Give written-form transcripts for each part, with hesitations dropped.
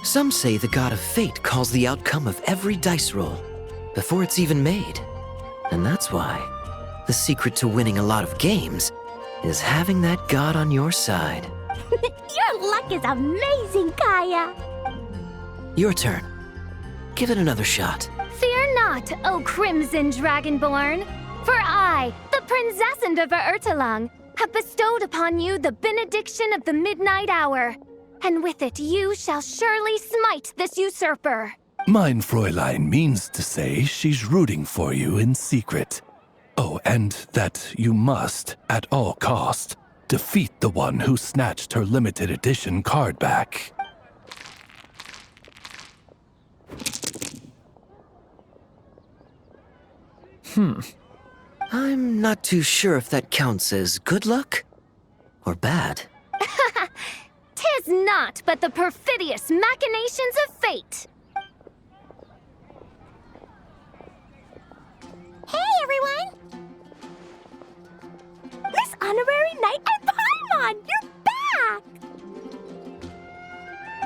Some say the god of fate calls the outcome of every dice roll before it's even made. And that's why the secret to winning a lot of games is having that god on your side. Your luck is amazing, Kaya. Your turn. Give it another shot. Fear not, O Crimson Dragonborn, for I, the Princess of Ertelang, have bestowed upon you the benediction of the midnight hour. And with it you shall surely smite this usurper. Mein Fräulein means to say she's rooting for you in secret. Oh, and that you must, at all cost, defeat the one who snatched her limited edition card back. I'm not too sure if that counts as good luck or bad. 'Tis not but the perfidious machinations of fate. Hey, everyone! Miss Honorary Knight and Paimon, you're back!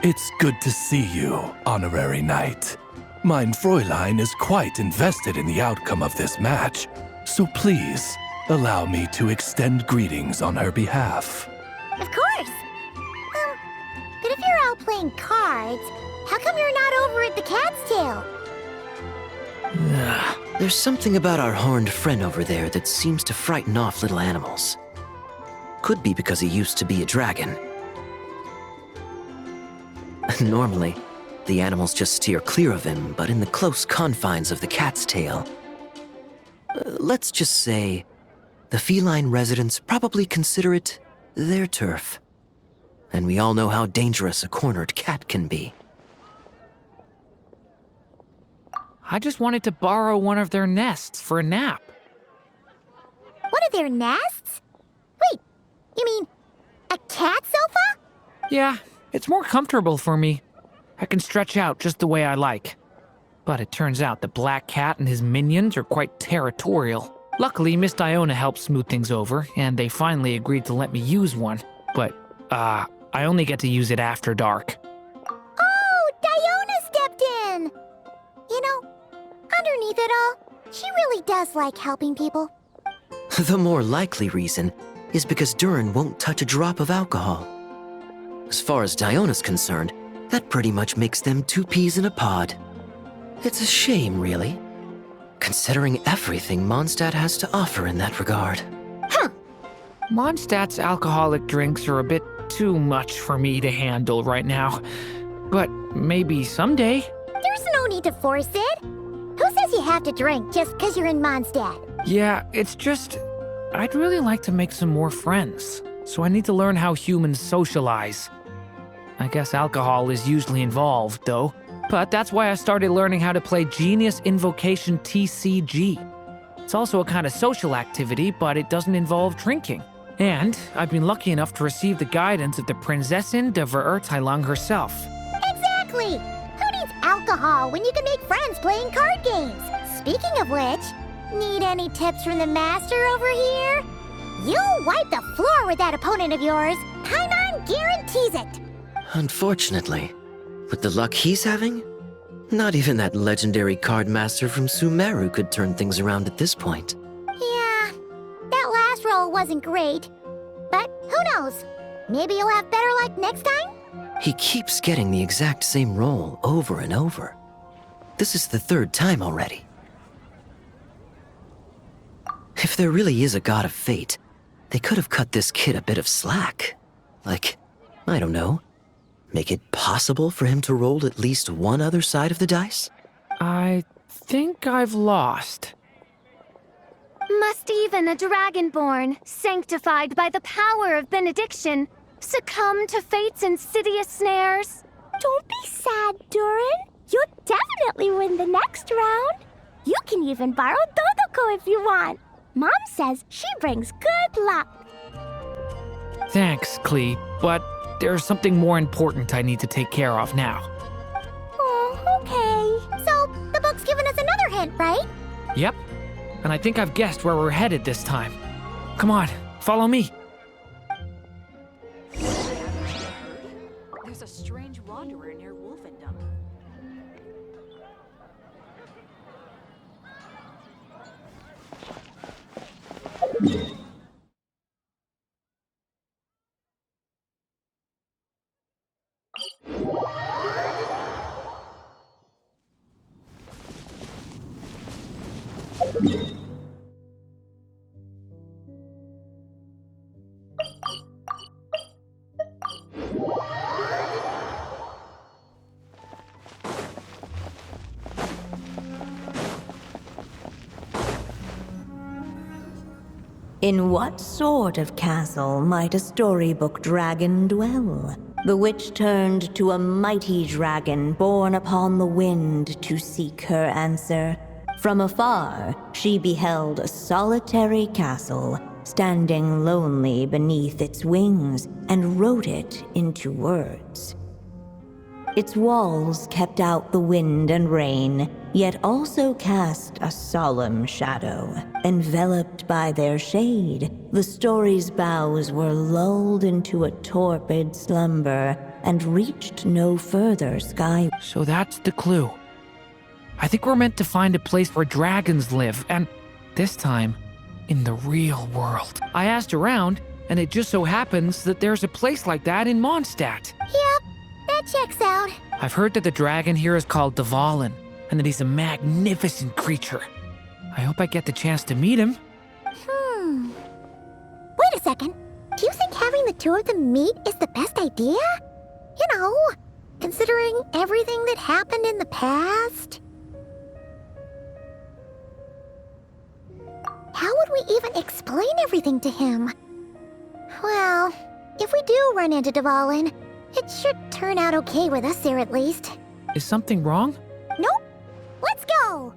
It's good to see you, Honorary Knight. Mein Fräulein is quite invested in the outcome of this match, so please allow me to extend greetings on her behalf. Of course! But if you're out playing cards, how come you're not over at the Cat's Tail? There's something about our horned friend over there that seems to frighten off little animals. Could be because he used to be a dragon. Normally, the animals just steer clear of him, but in the close confines of the Cat's Tail, let's just say, the feline residents probably consider it their turf. And we all know how dangerous a cornered cat can be. I just wanted to borrow one of their nests for a nap. One of their nests? Wait, you mean a cat sofa? Yeah, it's more comfortable for me. I can stretch out just the way I like. But it turns out the Black Cat and his minions are quite territorial. Luckily, Miss Diona helped smooth things over, and they finally agreed to let me use one. But, I only get to use it after dark. Oh, Diona stepped in! You know, underneath it all, she really does like helping people. The more likely reason is because DURIN won't touch a drop of alcohol. As far as Diona's concerned, that pretty much makes them two peas in a pod. It's a shame, really, considering everything Mondstadt has to offer in that regard. Mondstadt's alcoholic drinks are a bit too much for me to handle right now. But maybe someday. There's no need to force it. Who says you have to drink just because you're in Mondstadt? Yeah, it's just, I'd really like to make some more friends. So I need to learn how humans socialize. I guess alcohol is usually involved, though. But that's why I started learning how to play Genius Invocation TCG. It's also a kind of social activity, but it doesn't involve drinking. And I've been lucky enough to receive the guidance of the Prinzessin of Ertelang herself. Exactly! Who needs alcohol when you can make friends playing card games? Speaking of which, need any tips from the master over here? You'll wipe the floor with that opponent of yours. Paimon guarantees it. Unfortunately, with the luck he's having, not even that legendary card master from Sumeru could turn things around at this point. Yeah, that last roll wasn't great. But who knows? Maybe you'll have better luck next time? He keeps getting the exact same roll over and over. This is the third time already. If there really is a god of fate, they could have cut this kid a bit of slack. Like, I don't know, make it possible for him to roll at least one other side of the dice? I think I've lost. Must even a dragonborn, sanctified by the power of benediction, succumb to fate's insidious snares? Don't be sad, DURIN. You'll definitely win the next round. You can even borrow Totoko if you want. Mom says she brings good luck. Thanks, Klee, but there's something more important I need to take care of now. Oh, okay. So, the book's given us another hint, right? Yep, and I think I've guessed where we're headed this time. Come on, follow me. There's a strange wanderer near Wolfendom. In what sort of castle might a storybook dragon dwell? The witch turned to a mighty dragon born upon the wind to seek her answer. From afar, she beheld a solitary castle, standing lonely beneath its wings, and wrote it into words. Its walls kept out the wind and rain, yet also cast a solemn shadow. Enveloped by their shade, the story's boughs were lulled into a torpid slumber and reached no further sky. So that's the clue. I think we're meant to find a place where dragons live, and this time, in the real world. I asked around, and it just so happens that there's a place like that in Mondstadt. Yep, that checks out. I've heard that the dragon here is called Dvalin, and that he's a magnificent creature. I hope I get the chance to meet him. Wait a second. Do you think having the two of them meet is the best idea? You know, considering everything that happened in the past? How would we even explain everything to him? Well, if we do run into Dvalin, it should turn out okay with us there at least. Is something wrong? Nope. Let's go!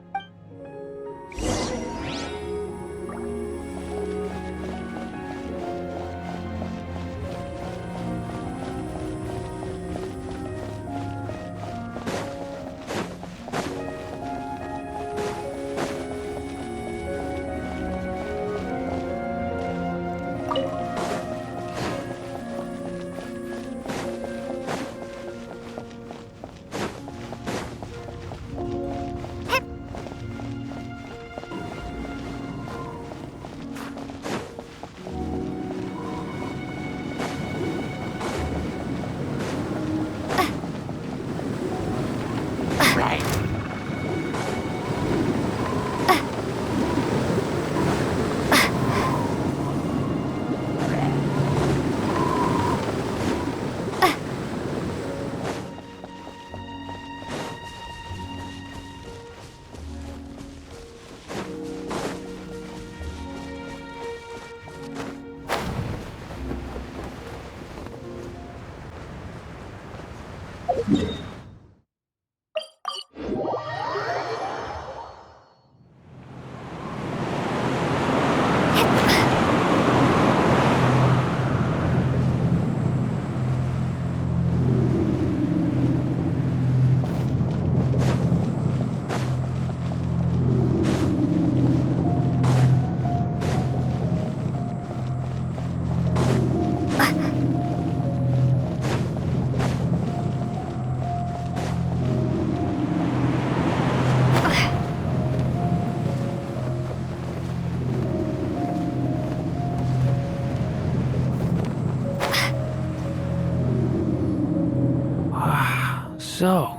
So,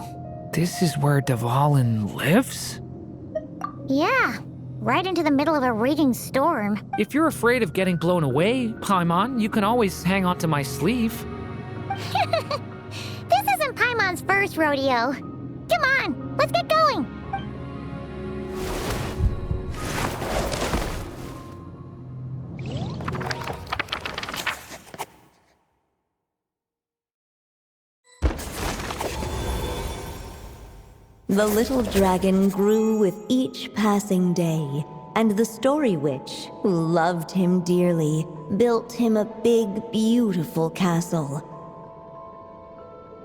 this is where Dvalin lives? Yeah, right into the middle of a raging storm. If you're afraid of getting blown away, Paimon, you can always hang onto my sleeve. This isn't Paimon's first rodeo. Come on, let's get going. The little dragon grew with each passing day, and the Story Witch, who loved him dearly, built him a big, beautiful castle.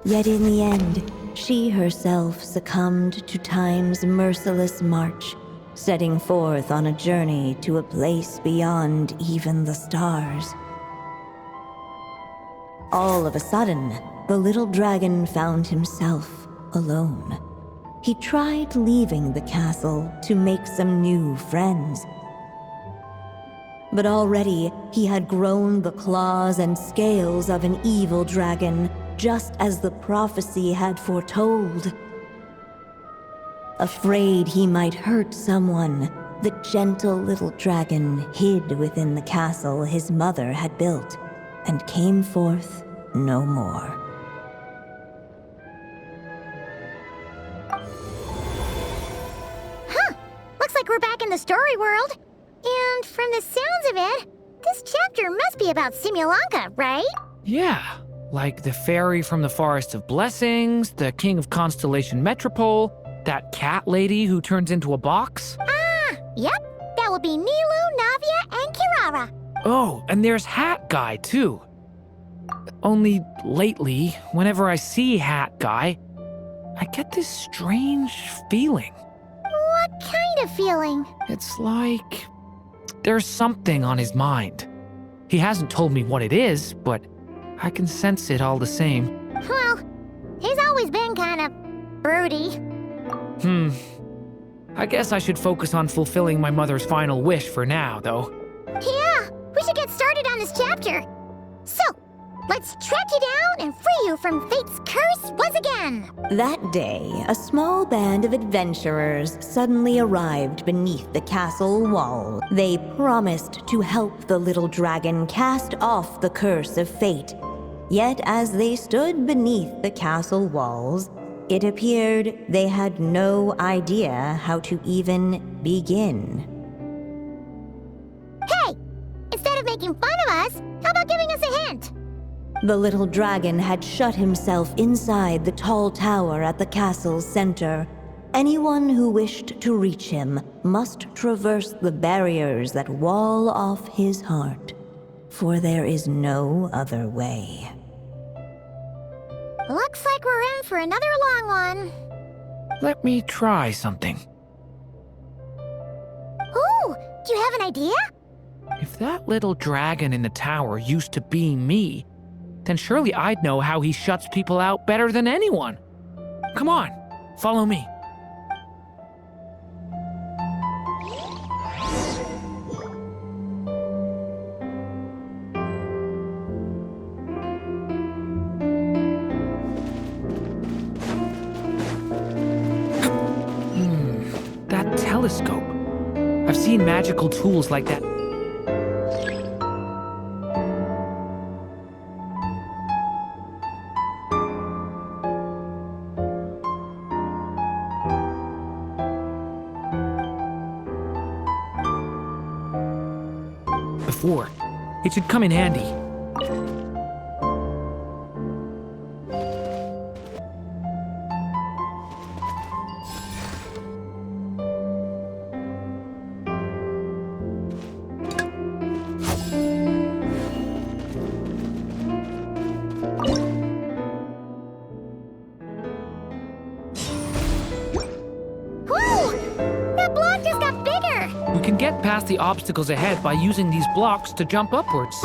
Yet in the end, she herself succumbed to time's merciless march, setting forth on a journey to a place beyond even the stars. All of a sudden, the little dragon found himself alone. He tried leaving the castle to make some new friends. But already he had grown the claws and scales of an evil dragon, just as the prophecy had foretold. Afraid he might hurt someone, the gentle little dragon hid within the castle his mother had built and came forth no more. Looks like we're back in the story world. And from the sounds of it, this chapter must be about Simulanka, right? Yeah, like the fairy from the Forest of Blessings, the king of Constellation Metropole, that cat lady who turns into a box. Yep. That would be Nilu, Navia, and Kirara. Oh, and there's Hat Guy, too. Only lately, whenever I see Hat Guy, I get this strange feeling. What kind of feeling? It's like there's something on his mind. He hasn't told me what it is, but I can sense it all the same. Well, he's always been kind of broody. I guess I should focus on fulfilling my mother's final wish for now, though. Yeah, we should get started on this chapter. So, let's track you down and free you from fate's curse once again. That day, a small band of adventurers suddenly arrived beneath the castle wall. They promised to help the little dragon cast off the curse of fate. Yet as they stood beneath the castle walls, it appeared they had no idea how to even begin. Hey, instead of making fun of us, how about giving us a hint? The little dragon had shut himself inside the tall tower at the castle's center. Anyone who wished to reach him must traverse the barriers that wall off his heart, for there is no other way. Looks like we're in for another long one. Let me try something. Ooh, do you have an idea? If that little dragon in the tower used to be me, then surely I'd know how he shuts people out better than anyone. Come on, follow me. That telescope. I've seen magical tools like that. Before. It should come in handy. Whoa! That block just got bigger! We can get past the obstacles ahead by using these blocks to jump upwards.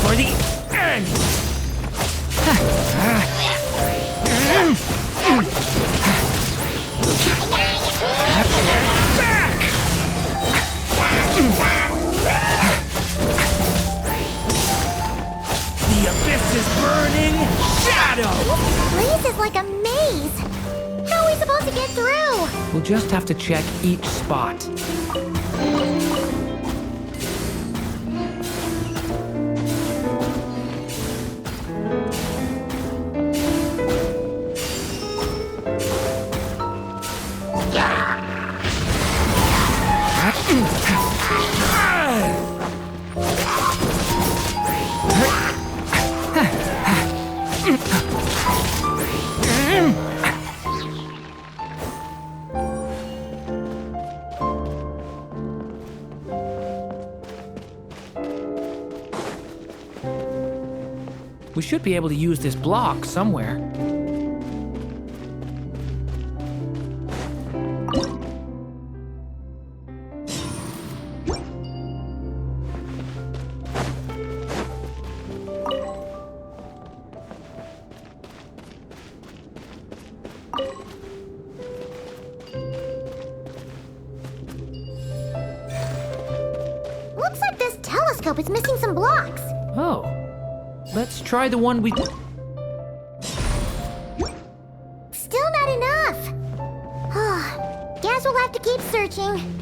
For the end! Burning shadow! This place is like a maze. How are we supposed to get through? We'll just have to check each spot. We should be able to use this block somewhere. Looks like this telescope is missing some blocks. Oh. Let's try the one we... Still not enough. Guess we'll have to keep searching.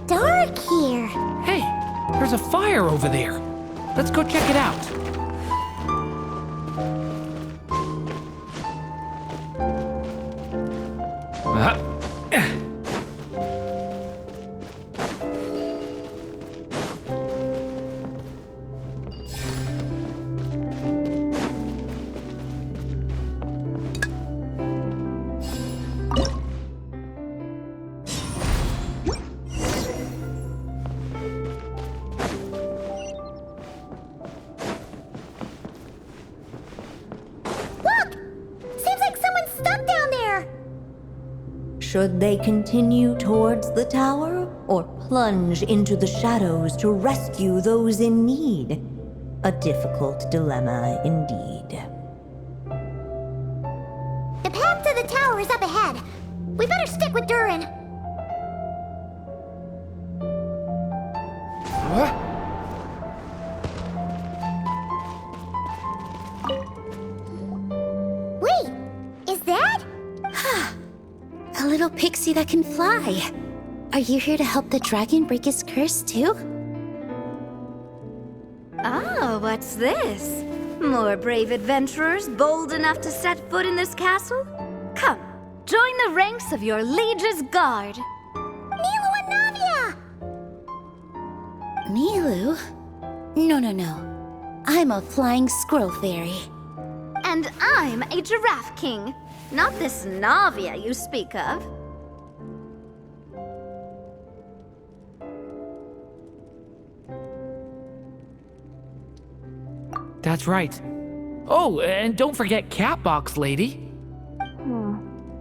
Dark here. Hey, there's a fire over there. Let's go check it out. Should they continue towards the tower, or plunge into the shadows to rescue those in need? A difficult dilemma indeed. The path to the tower is up ahead. We better stick with DURIN. Wait, is that? A little pixie that can fly. Are you here to help the dragon break his curse too? Oh, what's this? More brave adventurers bold enough to set foot in this castle? Come, join the ranks of your liege's guard. Milu and Navia! Milu? No. I'm a flying squirrel fairy. And I'm a giraffe king. Not this Navia you speak of. That's right. Oh, and don't forget Catbox Lady.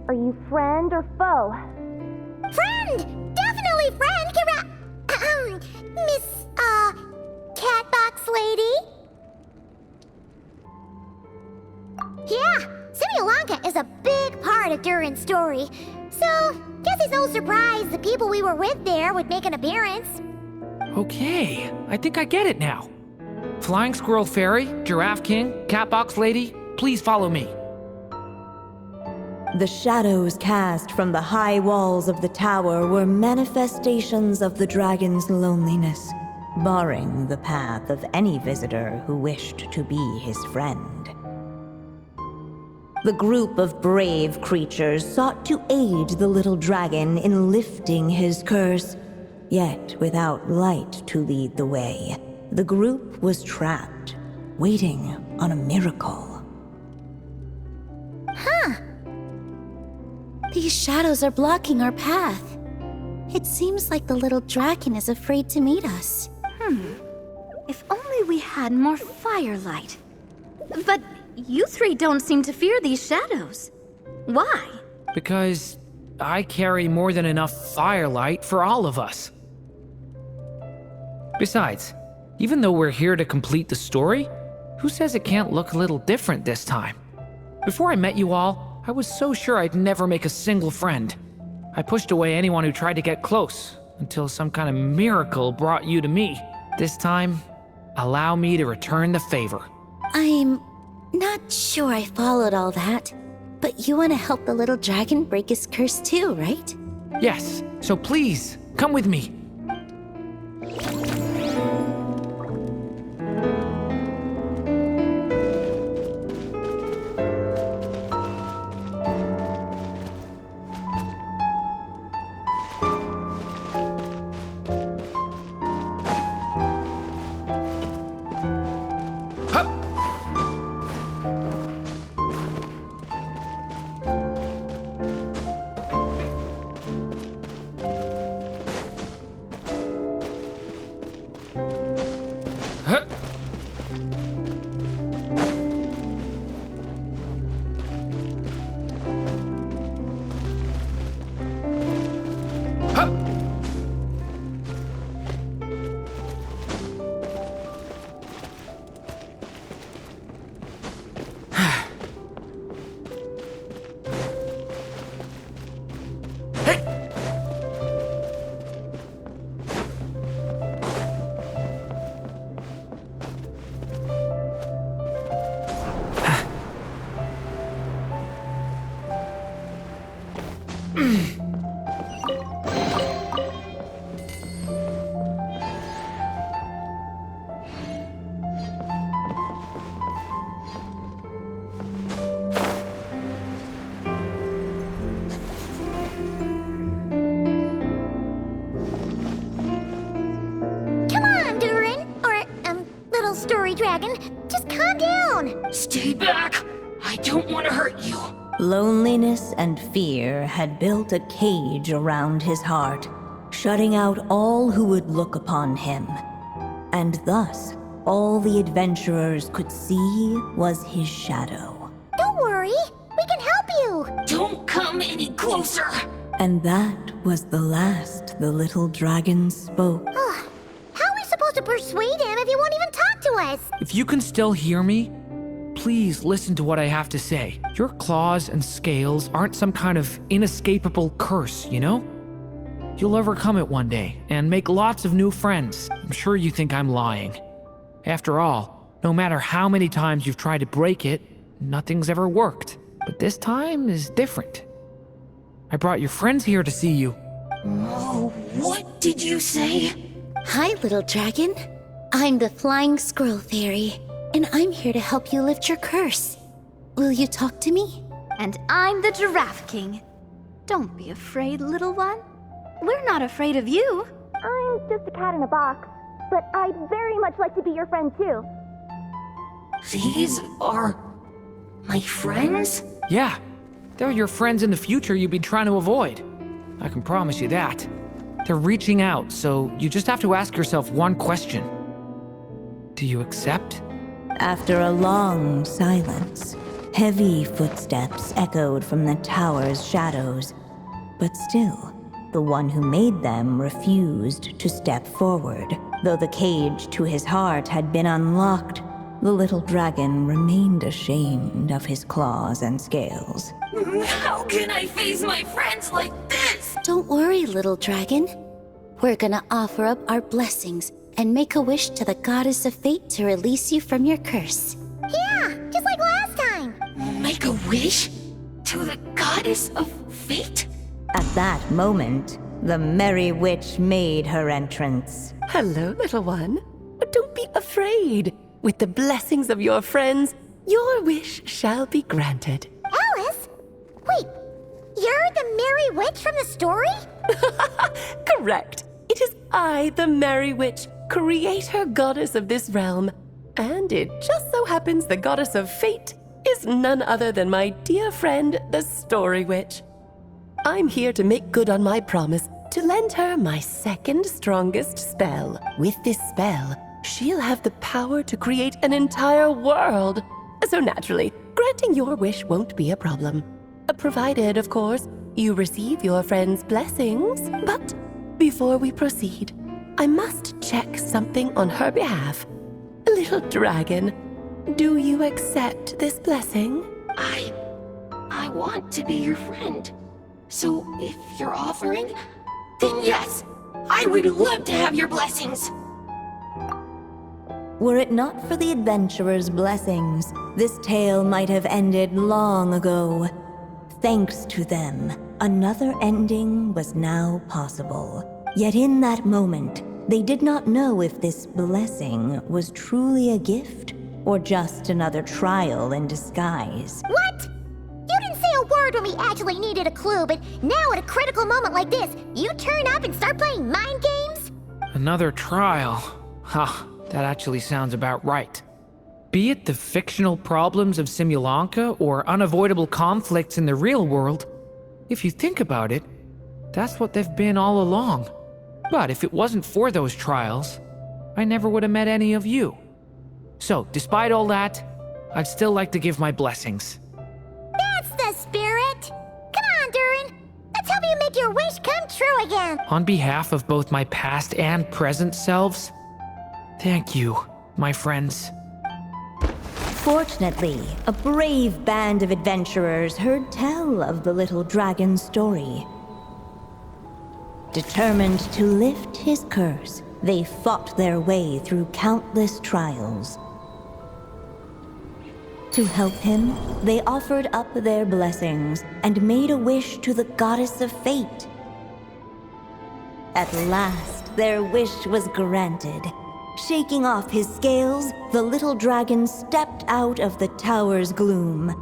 Are you friend or foe? Friend! Definitely friend, Miss, Catbox Lady? Yeah, Simulankha is a big part of DURIN's story. So, guess it's no surprise the people we were with there would make an appearance. Okay, I think I get it now. Flying Squirrel Fairy, Giraffe King, Catbox Lady, please follow me. The shadows cast from the high walls of the tower were manifestations of the dragon's loneliness, barring the path of any visitor who wished to be his friend. The group of brave creatures sought to aid the little dragon in lifting his curse, yet without light to lead the way. The group was trapped, waiting on a miracle. These shadows are blocking our path. It seems like the little dragon is afraid to meet us. If only we had more firelight. But you three don't seem to fear these shadows. Why? Because I carry more than enough firelight for all of us. Besides, even though we're here to complete the story, who says it can't look a little different this time? Before I met you all, I was so sure I'd never make a single friend. I pushed away anyone who tried to get close, until some kind of miracle brought you to me. This time, allow me to return the favor. I'm not sure I followed all that, but you want to help the little dragon break his curse too, right? Yes, so please, come with me. Story Dragon, just calm down! Stay back! I don't want to hurt you. Loneliness and fear had built a cage around his heart, shutting out all who would look upon him. And thus, all the adventurers could see was his shadow. Don't worry, we can help you! Don't come any closer! And that was the last the little dragon spoke. How are we supposed to persuade him if he won't even talk to us? If you can still hear me, please listen to what I have to say. Your claws and scales aren't some kind of inescapable curse, you know? You'll overcome it one day and make lots of new friends. I'm sure you think I'm lying. After all, no matter how many times you've tried to break it, nothing's ever worked. But this time is different. I brought your friends here to see you. Oh, what did you say? Hi, little dragon. I'm the Flying Squirrel Fairy, and I'm here to help you lift your curse. Will you talk to me? And I'm the Giraffe King. Don't be afraid, little one. We're not afraid of you. I'm just a cat in a box, but I'd very much like to be your friend too. These are my friends? Yeah, they're your friends in the future you've been trying to avoid. I can promise you that. They're reaching out, so you just have to ask yourself one question. Do you accept? After a long silence, heavy footsteps echoed from the tower's shadows. But still, the one who made them refused to step forward. Though the cage to his heart had been unlocked, the little dragon remained ashamed of his claws and scales. How can I face my friends like this? Don't worry, little dragon. We're gonna offer up our blessings and make a wish to the goddess of fate to release you from your curse. Yeah, just like last time. Make a wish? To the goddess of fate? At that moment, the merry witch made her entrance. Hello, little one. Don't be afraid. With the blessings of your friends, your wish shall be granted. Alice? Wait, you're the Merry Witch from the story? Correct. It is I, the Merry Witch, creator goddess of this realm. And it just so happens the goddess of fate is none other than my dear friend, the Story Witch. I'm here to make good on my promise to lend her my second strongest spell. With this spell, she'll have the power to create an entire world. So naturally, granting your wish won't be a problem. Provided, of course, you receive your friend's blessings. But before we proceed, I must check something on her behalf. Little dragon, do you accept this blessing? I want to be your friend. So if you're offering, then yes, I would love to have your blessings. Were it not for the adventurer's blessings, this tale might have ended long ago. Thanks to them, another ending was now possible. Yet in that moment, they did not know if this blessing was truly a gift or just another trial in disguise. What? You didn't say a word when we actually needed a clue, but now at a critical moment like this, you turn up and start playing mind games? Another trial. Ha, that actually sounds about right. Be it the fictional problems of Simulanka or unavoidable conflicts in the real world, if you think about it, that's what they've been all along. But if it wasn't for those trials, I never would have met any of you. So, despite all that, I'd still like to give my blessings. That's the spirit! Come on, Durin! Let's help you make your wish come true again! On behalf of both my past and present selves, thank you, my friends. Fortunately, a brave band of adventurers heard tell of the little dragon's story. Determined to lift his curse, they fought their way through countless trials. To help him, they offered up their blessings and made a wish to the goddess of fate. At last, their wish was granted. Shaking off his scales, the little dragon stepped out of the tower's gloom.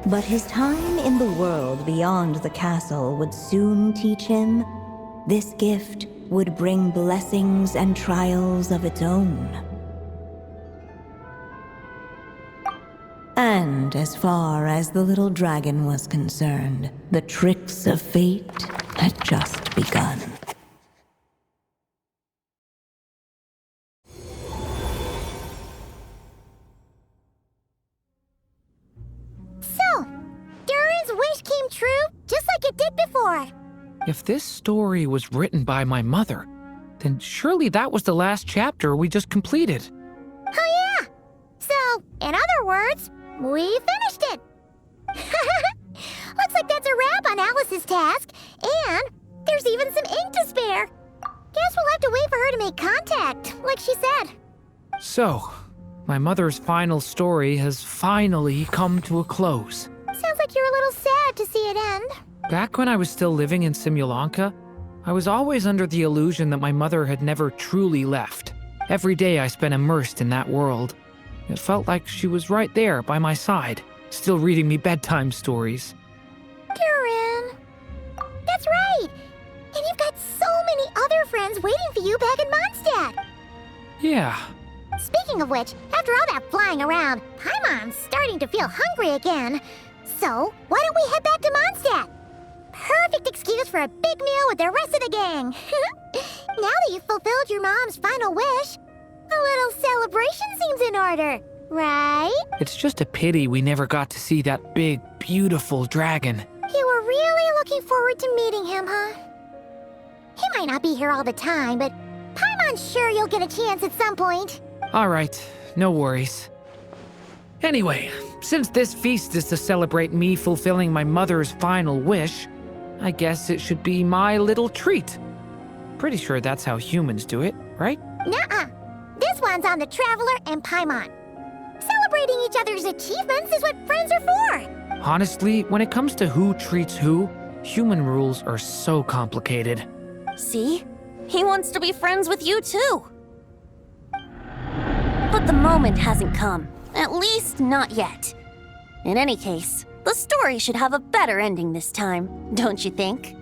But his time in the world beyond the castle would soon teach him this gift would bring blessings and trials of its own. And as far as the little dragon was concerned, the tricks of fate had just begun. So, Durin's wish came true just like it did before. If this story was written by my mother, then surely that was the last chapter we just completed. Oh yeah! So, in other words, we finished it! Looks like that's a wrap on Alice's task, and there's even some ink to spare. Guess we'll have to wait for her to make contact, like she said. So, my mother's final story has finally come to a close. Sounds like you're a little sad to see it end. Back when I was still living in Simulanka, I was always under the illusion that my mother had never truly left. Every day I spent immersed in that world. It felt like she was right there by my side, still reading me bedtime stories. Durin! That's right! And you've got so many other friends waiting for you back in Mondstadt! Yeah. Speaking of which, after all that flying around, Paimon's starting to feel hungry again. So, why don't we head back to Mondstadt? Perfect excuse for a big meal with the rest of the gang. Now that you've fulfilled your mom's final wish, a little celebration seems in order, right? It's just a pity we never got to see that big, beautiful dragon. You were really looking forward to meeting him, huh? He might not be here all the time, but Paimon's sure you'll get a chance at some point. All right, no worries. Anyway, since this feast is to celebrate me fulfilling my mother's final wish, I guess it should be my little treat. Pretty sure that's how humans do it, right? Nuh-uh. This one's on the Traveler and Paimon. Celebrating each other's achievements is what friends are for. Honestly, when it comes to who treats who, human rules are so complicated. See? He wants to be friends with you too. But the moment hasn't come. At least not yet. In any case, the story should have a better ending this time, don't you think?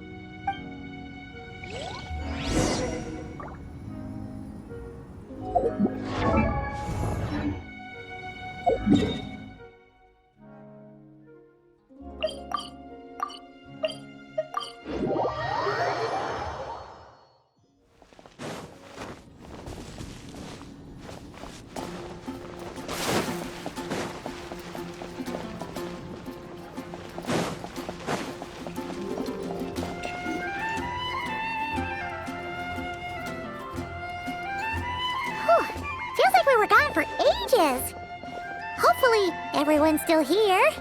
Feels like we were gone for ages. Hopefully, everyone's still here.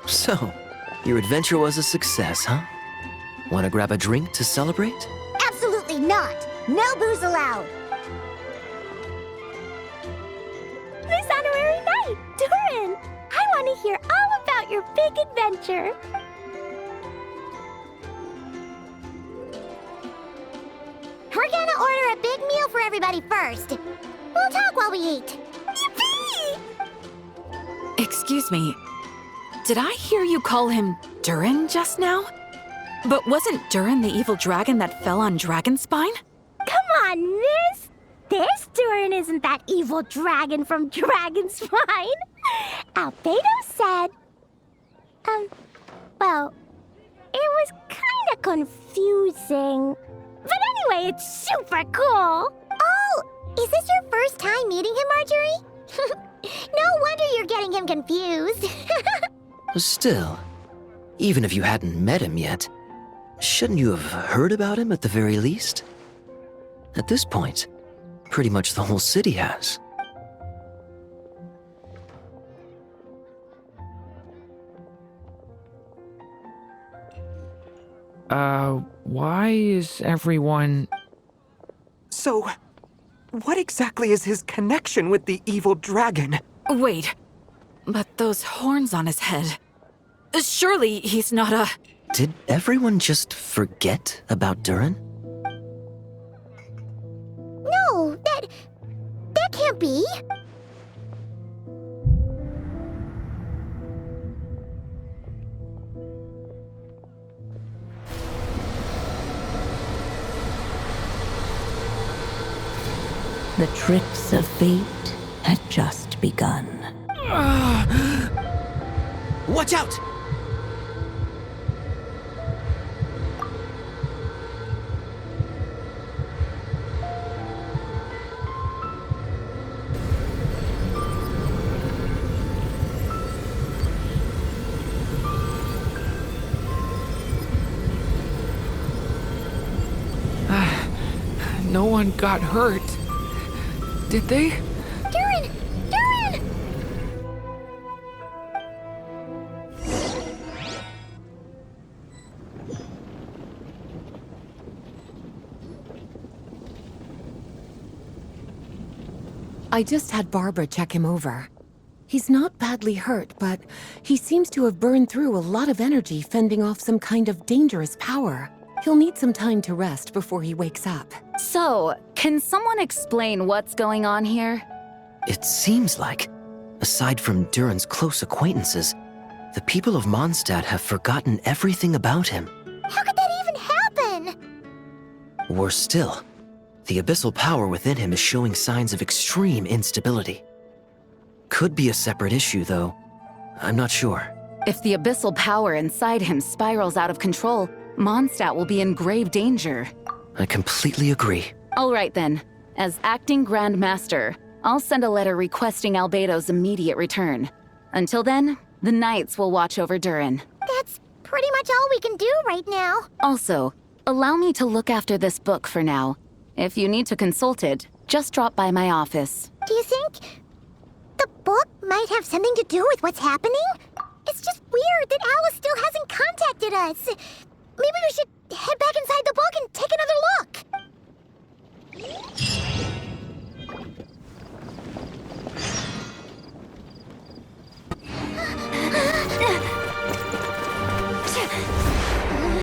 So, your adventure was a success, huh? Want to grab a drink to celebrate? Absolutely not. No booze allowed. This honorary knight, DURIN. I want to hear all about your big adventure. We're gonna order a big meal for everybody first. We'll talk while we eat. Yippee! Excuse me. Did I hear you call him DURIN just now? But wasn't DURIN the evil dragon that fell on Dragonspine? Come on, miss. This DURIN isn't that evil dragon from Dragonspine. Albedo said... well, it was kinda confusing. But anyway, it's super cool. Oh, is this your first time meeting him, Marjorie? No wonder you're getting him confused. Still, even if you hadn't met him yet, shouldn't you have heard about him at the very least? At this point, pretty much the whole city has. Why is everyone... So, what exactly is his connection with the evil dragon? Wait, but those horns on his head. Surely he's not a... Did everyone just forget about DURIN? No, that can't be. The tricks of fate had just begun. Watch out! No one got hurt. Did they? DURIN! DURIN! I just had Barbara check him over. He's not badly hurt, but he seems to have burned through a lot of energy fending off some kind of dangerous power. He'll need some time to rest before he wakes up. So, can someone explain what's going on here? It seems like, aside from DURIN's close acquaintances, the people of Mondstadt have forgotten everything about him. How could that even happen? Worse still, the abyssal power within him is showing signs of extreme instability. Could be a separate issue, though. I'm not sure. If the abyssal power inside him spirals out of control, Mondstadt will be in grave danger. I completely agree. All right then. As acting Grand Master, I'll send a letter requesting Albedo's immediate return. Until then, the Knights will watch over DURIN. That's pretty much all we can do right now. Also, allow me to look after this book for now. If you need to consult it, just drop by my office. Do you think the book might have something to do with what's happening? It's just weird that Alice still hasn't contacted us. Maybe we should head back inside the book and take another look.